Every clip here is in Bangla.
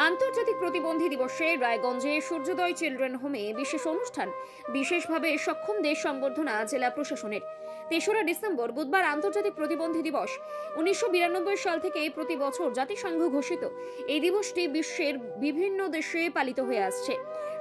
আন্তর্জাতিক প্রতিবন্ধী দিবসে রায়গঞ্জে সূর্যোদয় চিলড্রেন হোমে বিশেষ অনুষ্ঠান, বিশেষভাবে সক্ষমদের সংবর্ধনা জেলা প্রশাসনের। ৩রা ডিসেম্বর বুধবার আন্তর্জাতিক প্রতিবন্ধী দিবস। ১৯৯২ সাল থেকে প্রতি বছর জাতিসংঘ ঘোষিত এই দিবসটি বিশ্বের বিভিন্ন দেশে পালিত হয়ে আসছে।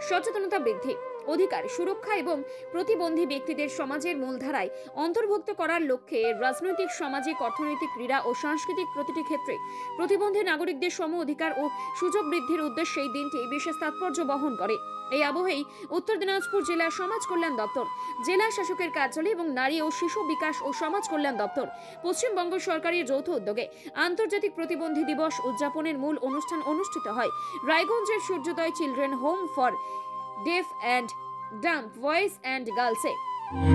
সচেতনতা বৃদ্ধি, অধিকার সুরক্ষা এবং প্রতিবন্ধী ব্যক্তিদের সমাজের মূলধারায় অন্তর্ভুক্ত করার লক্ষ্যে রাজনৈতিক, সামাজিক, অর্থনৈতিক, ক্রীড়া ও সাংস্কৃতিক প্রতিটি ক্ষেত্রে প্রতিবন্ধী নাগরিকদের সম অধিকার ও সুযোগ বৃদ্ধির উদ্দেশ্যে এই দিনটি বিশেষ তাৎপর্য বহন করে। এই আবহেই উত্তর দিনাজপুর জেলা সমাজ কল্যাণ দপ্তর, জেলা শাসকের কার্যালয় এবং নারী ও শিশু বিকাশ ও সমাজ কল্যাণ দপ্তর, পশ্চিমবঙ্গ সরকারের যৌথ উদ্যোগে আন্তর্জাতিক প্রতিবন্ধী দিবস উদযাপনের মূল অনুষ্ঠান অনুষ্ঠিত হয় রায়গঞ্জের Suryoday children home for deaf and dumb voice and গার্লসে।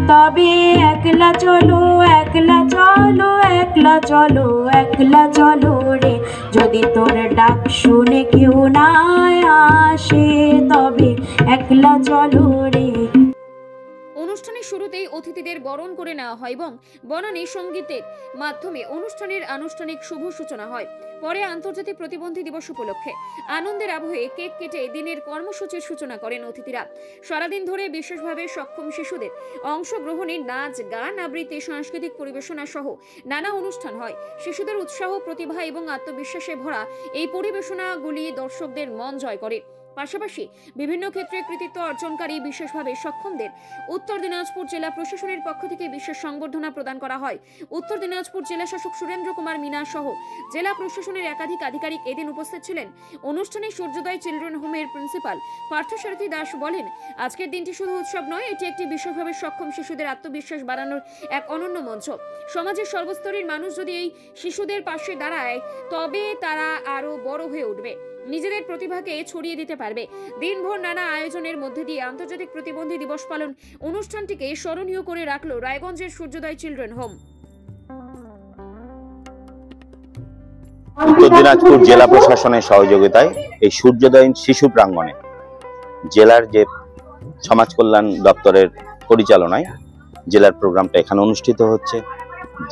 তবে একলা চলো, একলা চলো, একলা চলো, একলা চলো রে, যদি তোর ডাক শুনে কেউ না আসে, তবে একলা চলো রে। অনুষ্ঠানের শুরুতেই অতিথিদের বরণ করে নেওয়া হয় এবং বনানী সঙ্গীতের মাধ্যমে অনুষ্ঠানের আনুষ্ঠানিক শুভ সূচনা হয়। পরে আন্তর্জাতিক প্রতিবন্ধী দিবস উপলক্ষে আনন্দের আবহে কেক কেটে দিনের কর্মসূচির সূচনা করেন অতিথিরা। সারাদিন ধরে বিশেষভাবে সক্ষম শিশুদের অংশগ্রহণে নাচ, গান, আবৃত্তি, সাংস্কৃতিক পরিবেশনা সহ নানা অনুষ্ঠান হয়। শিশুদের উৎসাহ, প্রতিভা এবং আত্মবিশ্বাসে ভরা এই পরিবেশনাগুলি দর্শকদের মন জয় করে। পাশাপাশি বিভিন্ন ক্ষেত্রে কৃতিত্ব অর্জনকারী বিশেষভাবে সক্ষমদের উত্তর দিনাজপুর জেলা প্রশাসনের পক্ষ থেকে বিশেষ সংবর্ধনা প্রদান করা হয়। উত্তর দিনাজপুর জেলা শাসক সুরেন্দ্র কুমার মিনা সহ জেলা প্রশাসনের একাধিক আধিকারিক এদিন উপস্থিত ছিলেন। অনুষ্ঠানে সূর্যোদয় চিলড্রেন হোমের প্রিন্সিপাল পার্থসারথী দাস বলেন, আজকের দিনটি শুধু উৎসব নয়, এটি একটি বিশেষভাবে সক্ষম শিশুদের আত্মবিশ্বাস বাড়ানোর এক অনন্য মঞ্চ। সমাজের সর্বস্তরের মানুষ যদি এই শিশুদের পাশে দাঁড়ায়, তবে তারা আরো বড় হয়ে উঠবে, নিজেদের প্রতিভাকে ছড়িয়ে দিতে পারবে। দিনভর নানা আয়োজনের মধ্যে দিয়ে আন্তর্জাতিক প্রতিবন্ধী দিবস পালন অনুষ্ঠানটিকে স্মরণীয় করে রাখল রায়গঞ্জের সূর্যোদয় চিলড্রেন হোম। উত্তর দিনাজপুর জেলা প্রশাসনের সহযোগিতায় এই সূর্যোদয় শিশু প্রাঙ্গণে জেলার যে সমাজ কল্যাণ দপ্তরের পরিচালনায় জেলার প্রোগ্রামটা এখানে অনুষ্ঠিত হচ্ছে।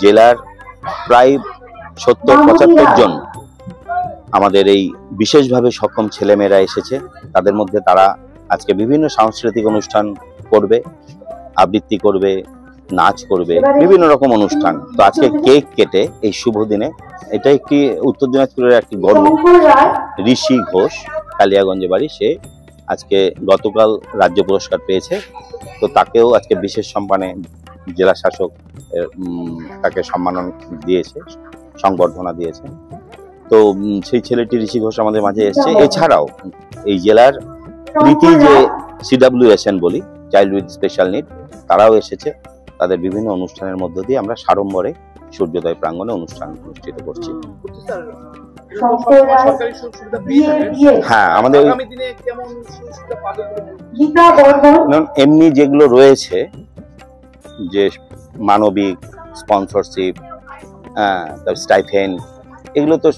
জেলার প্রায় ৭০-৭৫ জন আমাদের এই বিশেষভাবে সক্ষম ছেলেমেয়েরা এসেছে। তাদের মধ্যে তারা আজকে বিভিন্ন সাংস্কৃতিক অনুষ্ঠান করবে, আবৃত্তি করবে, নাচ করবে, বিভিন্ন রকম অনুষ্ঠান। তো আজকে কেক কেটে এই শুভ দিনে, এটা একটি উত্তর দিনাজপুরের একটি গর্ব। ঋষি ঘোষ, কালিয়াগঞ্জে বাড়ি, সে আজকে গতকাল রাজ্য পুরস্কার পেয়েছে। তো তাকেও আজকে বিশেষ সম্মানে জেলা শাসক তাকে সম্মান দিয়েছে, সংবর্ধনা দিয়েছে। তো সেই ছেলেটি ঋষি ঘোষ আমাদের মাঝে এসছে। এছাড়াও এই জেলার কৃতি যে CWSN বলি, চাইল্ড উইথ স্পেশাল নিড, তারাও এসেছে। তাদের বিভিন্ন অনুষ্ঠানের মধ্য দিয়ে আমরা সাড়ম্বরে সূর্যোদয় প্রাঙ্গণে অনুষ্ঠান অনুষ্ঠিত করছি। হ্যাঁ, আমাদের এমনি যেগুলো রয়েছে, যে মানবিক স্পন্সরশিপ, স্টাইফেন্ড, এগুলো তো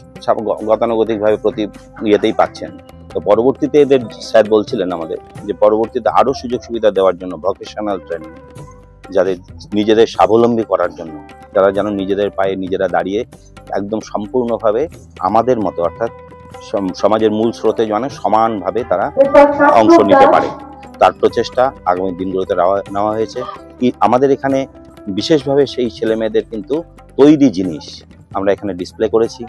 গতানুগতিকভাবে প্রতি ইয়েতেই পাচ্ছেন। তো পরবর্তীতে এদের স্যার বলছিলেন আমাদের যে পরবর্তীতে আরও সুযোগ সুবিধা দেওয়ার জন্য, ভোকেশনাল ট্রেনিং, যাদের নিজেদের স্বাবলম্বী করার জন্য, যারা যেন নিজেদের পায়ে নিজেরা দাঁড়িয়ে একদম সম্পূর্ণভাবে আমাদের মতো, অর্থাৎ সমাজের মূল স্রোতে যেন সমানভাবে তারা অংশ নিতে পারে, তার প্রচেষ্টা আগামী দিনগুলোতে নেওয়া হয়েছে। আমাদের এখানে বিশেষভাবে সেই ছেলেমেয়েদের কিন্তু তৈরি জিনিস আমরা এখানে ডিসপ্লে করেছি,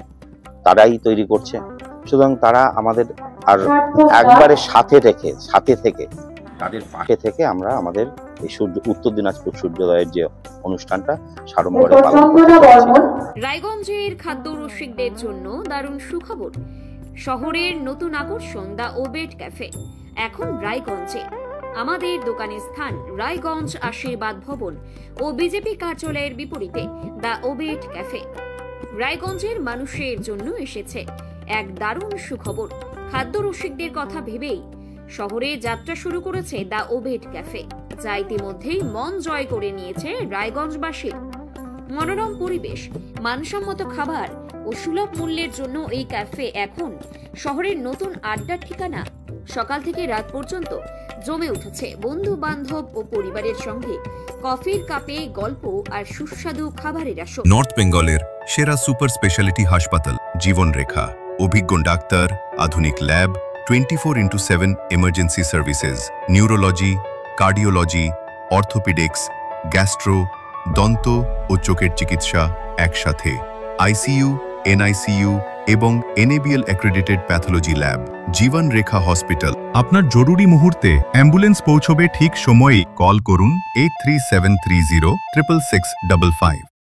তারাই তৈরি করছে। সুতরাং তারা আমাদের আর একবারে সাথে থেকে তাদের পাশে থেকে আমরা আমাদের এই উত্তর দিনাজপুর সূর্যোদয়ের যে অনুষ্ঠানটা সাড়ম্বরে পালন করছি। রায়গঞ্জের খাদ্য রসিকদের জন্য দারুণ সুখবর। শহরের নতুন আকর্ষণ দ্য ওবেট ক্যাফে এখন রায়গঞ্জে। আমাদের দোকানের স্থান রায়গঞ্জ আশীর্বাদ ভবন ও বিজেপি কার্যালয়ের বিপরীতে দ্য ওবেট ক্যাফে। রায়গঞ্জের মানুষের জন্য এসেছে এক দারুণ সুখবর। খাদ্য রসিকদের কথা ভেবেই শহরে যাত্রা শুরু করেছে দ্য ওবেট ক্যাফে, যা ইতিমধ্যেই মন জয় করে নিয়েছে রায়গঞ্জবাসীর। মনোরম পরিবেশ, মানসম্মত খাবার ও সুলভ মূল্যের জন্য এই ক্যাফে এখন শহরের নতুন আড্ডার ঠিকানা। সকাল থেকে রাত পর্যন্ত জমে উঠেছে বন্ধু বান্ধব ও পরিবারের সঙ্গে কফির কাপে গল্প আর সুস্বাদু খাবারের আসর। নর্থ বেঙ্গলের সেরা সুপার স্পেশালিটি হাসপাতাল জীবন রেখা। অভিজ্ঞ ডাক্তার, আধুনিক lab, 24x7 emergency services, neurology, cardiology, orthopaedics, gastro, দন্ত ও চোখের চিকিৎসা একসাথে, আইসিইউ, এনআইসিইউ এবং এনএবিএল অ্যাক্রেডিটেড প্যাথোলজি ল্যাব, জীবন রেখা হসপিটাল। আপনার জরুরি মুহূর্তে অ্যাম্বুলেন্স পৌঁছবে ঠিক সময়েই। কল করুন 83730 66655।